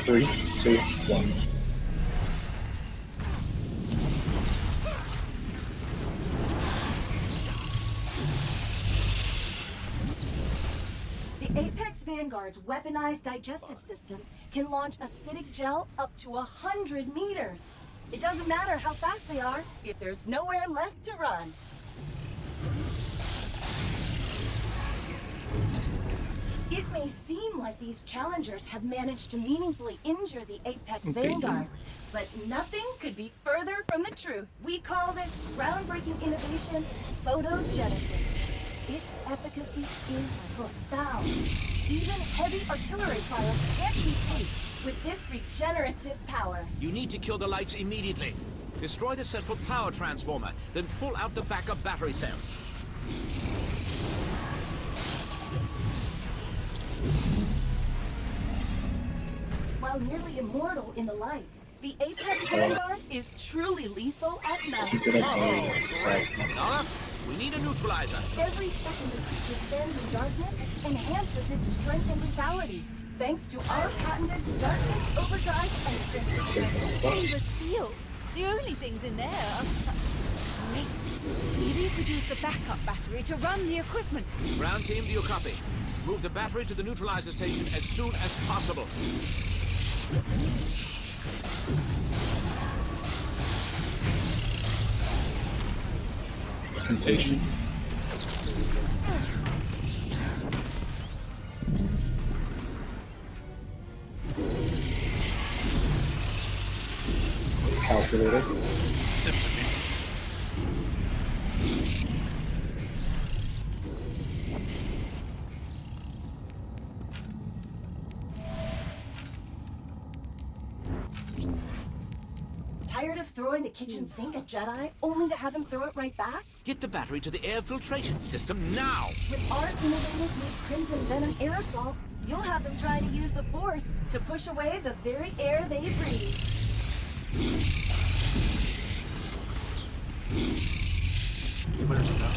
3, 2, 1. The Apex Vanguard's weaponized digestive system can launch acidic gel up to 100 meters. It doesn't matter how fast they are if there's nowhere left to run. It may seem like these challengers have managed to meaningfully injure the Apex Vanguard, but nothing could be further from the truth. We call this groundbreaking innovation photogenesis. Its efficacy is profound. Even heavy artillery fire can't keep pace with this regenerative power. You need to kill the lights immediately. Destroy the central power transformer, then pull out the backup battery cell. While nearly immortal in the light, the Apex Vanguard is truly lethal at night. Nora, we need a neutralizer. Every second the creature spends in darkness enhances its strength and lethality, thanks to our patented darkness overdrive entrance system. They were sealed. The only things in there are... Wait, maybe you could use the backup battery to run the equipment. Ground team, do you copy? Move the battery to the neutralizer station as soon as possible. Contagion. Calculated. Step to me. Tired of throwing the kitchen sink at Jedi, only to have him throw it right back? Get the battery to the air filtration system now! With our innovative new Crimson Venom aerosol, you'll have them trying to use the Force to push away the very air they breathe. Where is it now?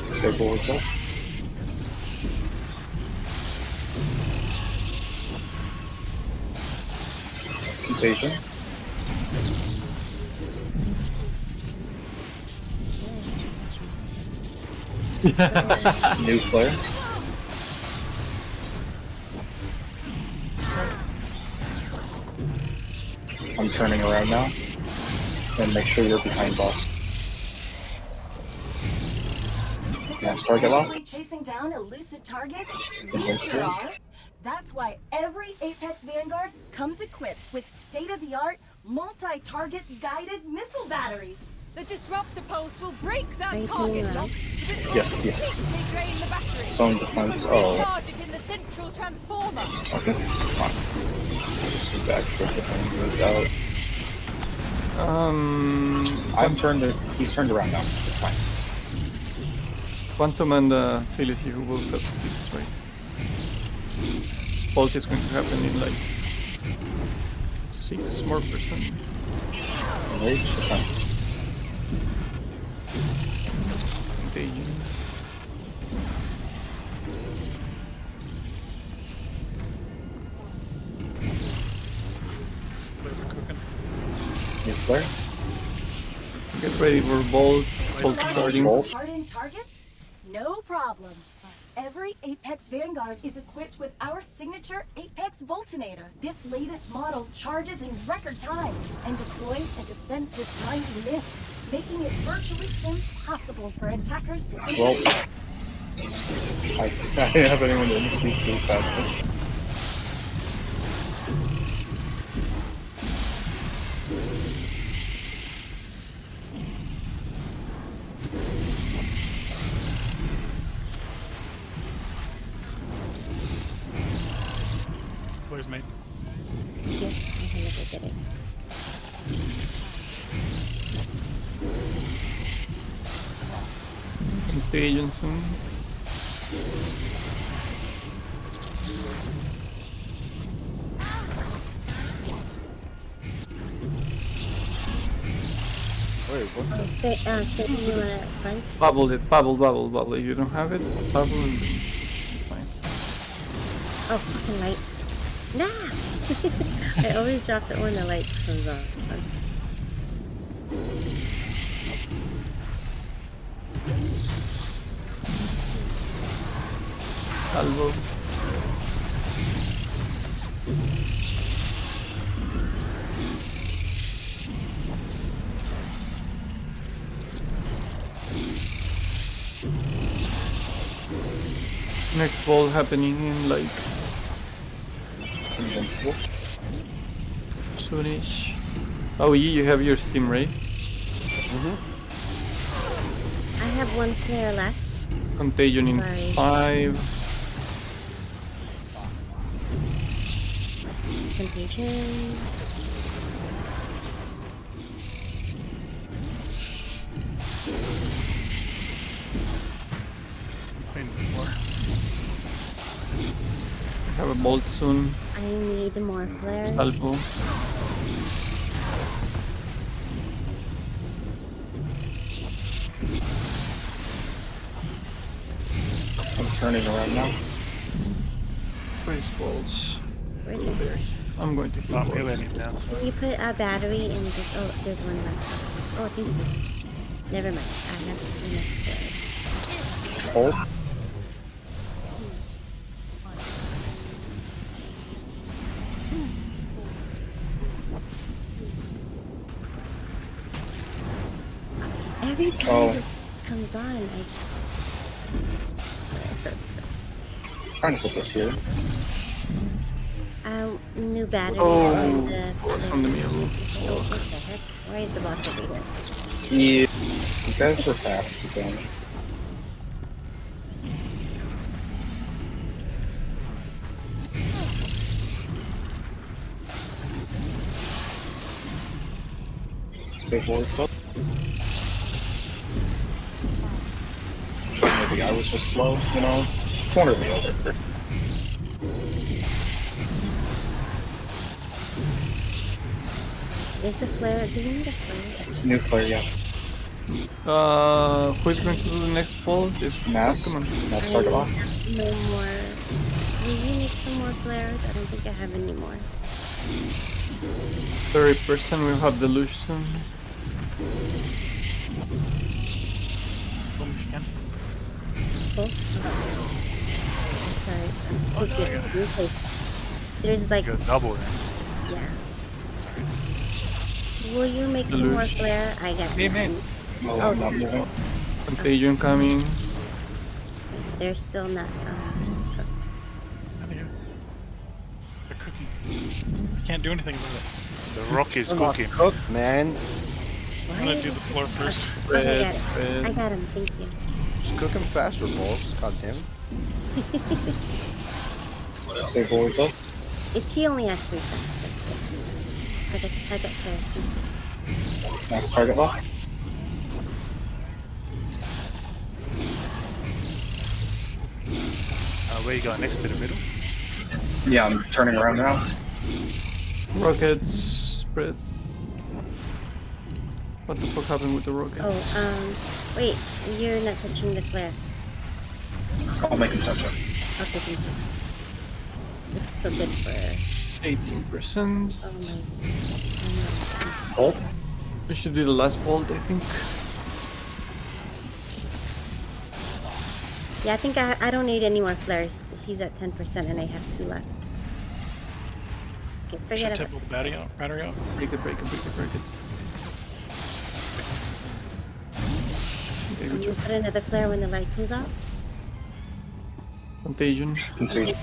Disable itself. Contagion. New flare. I'm turning around now. And make sure you're behind boss. Yes, target lock. Chasing down elusive targets? We Yes, sure are. That's why every Apex Vanguard comes equipped with state-of-the-art, multi-target guided missile batteries. The disruptor pulse will break that target lock. Yes, yes. They drain the battery. Zone defense. You can Oh, recharge it in the central transformer. I guess this is fine. Just need to actually get him moved out. I'm turned. He's turned around now. It's fine. Quantum and Phility who will substitute this way. Bulk is going to happen in like 6 more percent. Rage defense. Contagion. Where's it cooking? New flare. Get ready for Bolt. Bolt starting. Bolt. Hardened targets? No problem. Every Apex Vanguard is equipped with our signature Apex Voltinator. This latest model charges in record time and deploys a defensive blinding mist, making it virtually impossible for attackers to Well, I didn't have anyone in the seat to this. Where's mate? Yeah, I can never get it. Contagion soon. Wait, what? Oh, say, you wanna cleanse? Bubble it, bubble. If you don't have it, bubble and it should be fine. Oh, fucking lights. Nah! I always drop it when the lights comes on. Salvo. Next ball happening in like Invincible. soonish. Oh, you have your steam, right? I have one flare left. Contagion in Sorry. 5. Contagion. Waiting before. Have a bolt soon. I need more flares. Salvo. I'm turning around now. Praise balls. Where is it? I'm going to hit I'm balls. healing it now. Can you put a battery in this? Oh, there's one left. Oh, thank you. Never mind. I have enough flares. Hold. Every time Oh. it comes on, Trying to put this here. new battery Oh, on the. boss on the middle. Oh, what the heck? Why is the boss over here? Yeah. You guys were fast again. Save wards up. Maybe I was just slow, you know? It's one or the other. Is the flare? Do you need a flare? Nuclear, yeah. Who's going to do the next ball? This Mass. Come on. Mass target lock. No more. Will you make some more flares? I don't think I have any more. 30% will have delusion. Boom if you can. Oh, sorry. Oh, no, I got it. Okay. There's like, You got double then. yeah. Sorry. Will you make some more Deluge. flare? I got Hey, man. No, I'm not moving. Contagion coming. They're still not cooked. Out of here. They're cooking. I can't do anything with it. The rock is They're not cooking. cooked, man. I'm gonna do the floor first. Okay, I got it. Spread. I got him. Thank you. Just cook them faster, balls. God damn it. Save wards up. He only has 3 cents. That's good. I got flares too. Mass target lock. Where you going? Next to the middle? Yeah, I'm turning around now. Rockets. Spread. What the fuck happened with the rockets? Oh, wait. You're not touching the flare. I'll make him touch it. Okay, thank you. It's so good for. 18%. Oh my. Hold. We should do the last bolt, I think. Yeah, I think I don't need any more flares. He's at 10% and I have 2 left. Okay, Should forget tap about the battery out. Battery out. Break it. Okay, good job. Put another flare when the light comes out. Contagion. Contagion.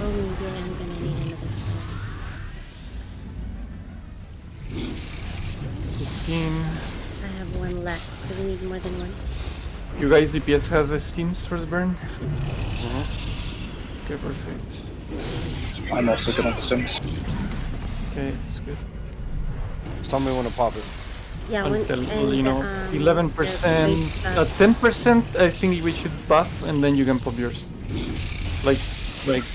Oh, maybe I'm gonna need another flare. 15. I have 1 left. Do we need more than 1? You guys DPS have the steams for the burn? Okay, perfect. I'm also good on stims. Okay, it's good. Just tell me when to pop it. Yeah, Until, and, you know, 11%, the 10% I think we should buff and then you can pop your Like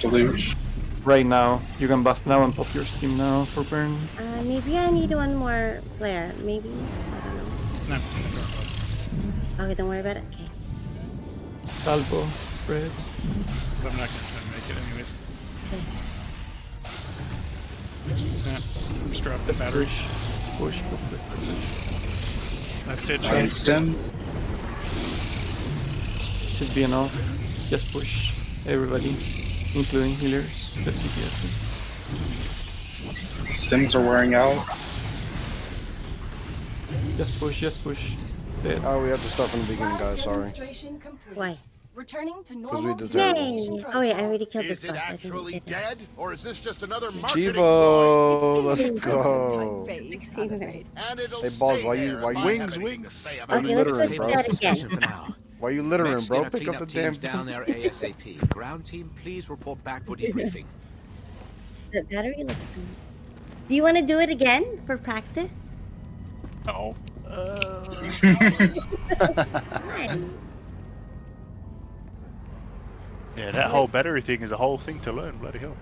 Deluge. right now. You can buff now and pop your steam now for burn. Maybe I need one more flare. Maybe? I don't know. No, Okay, don't worry about it. Okay. Salvo, spread. but I'm not gonna try to make it anyways. Okay. 6%. Just drop the battery. Push. That's dead Giant chance. stem. Should be enough. Just push everybody, including healers. Just DPS. Stems are wearing out. Just push. Dead. Oh, we have to start from the beginning, Lab guys. Sorry. demonstration complete. Why? Returning to we normal did detonation Yay! Oh yeah, I already protocols. killed this Is it boss. I think actually we did it. dead, or is this just another marketing ploy? Chivo, let's It's in go. prototype phase, 16 I'm minutes. afraid. And it'll Hey, Balls, stay why you- there why if you- I Wings, have anything to wings. say about Okay, it. let's littering, put bro. that again. For now. Why you littering, Mech's bro? gonna Pick clean up the teams damn. down there ASAP. Ground team, please report back for debriefing. The battery looks good. Do you want to do it again for practice? No. Fine. Yeah, that whole battery thing is a whole thing to learn. Bloody hell.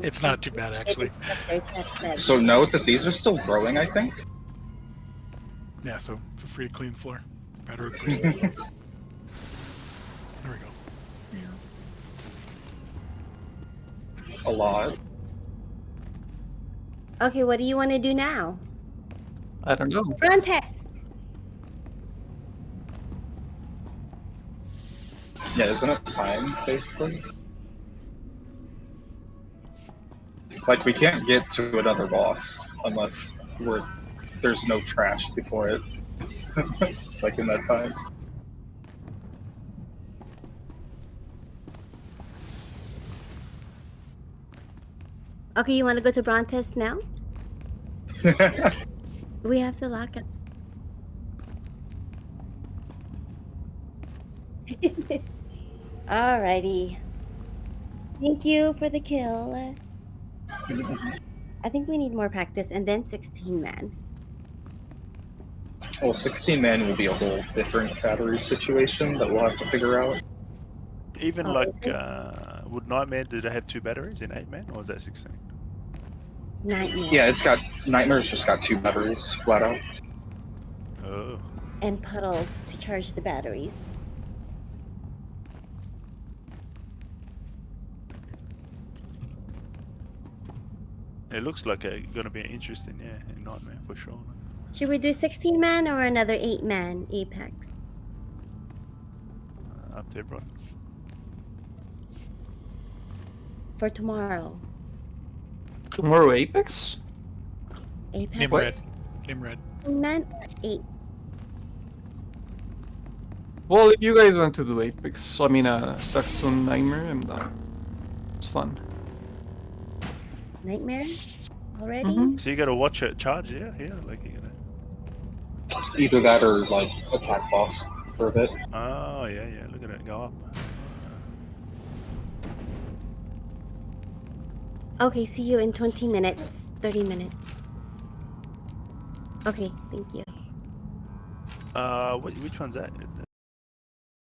It's not too bad, actually. So note that these are still growing, I think. Yeah, so feel free to clean the floor. Battery boost. There we go. A lot. Okay, what do you want to do now? I don't know. Run test. Yeah, isn't it time, basically? Like, we can't get to another boss unless there's no trash before it. Like, in that time. Okay, you want to go to Braun test now? We have to lock it. Alrighty. Thank you for the kill. I think we need more practice and then 16 man. Well, 16 man will be a whole different battery situation that we'll have to figure out. Even Oh, like, is it? would Nightmare, did they have 2 batteries in 8 man, or was that 16? Nightmare. Yeah, Nightmare's just got 2 batteries, flat out. Oh. And puddles to charge the batteries. It looks like gonna be interesting, yeah, in Nightmare for sure. Should we do 16 man or another 8 man Apex? Up to everyone. For tomorrow. Tomorrow Apex? Apex? Name red. Name red. Man or 8? Well, if you guys want to do Apex, I mean, Daxun Nightmare, and it's fun. Nightmare? Already? Mhm. So you gotta watch it charge, yeah, like you gotta. Either that or, like, attack boss for a bit. Oh yeah, look at it go up. Okay, see you in 20 minutes. 30 minutes. Okay, thank you. Which one's that?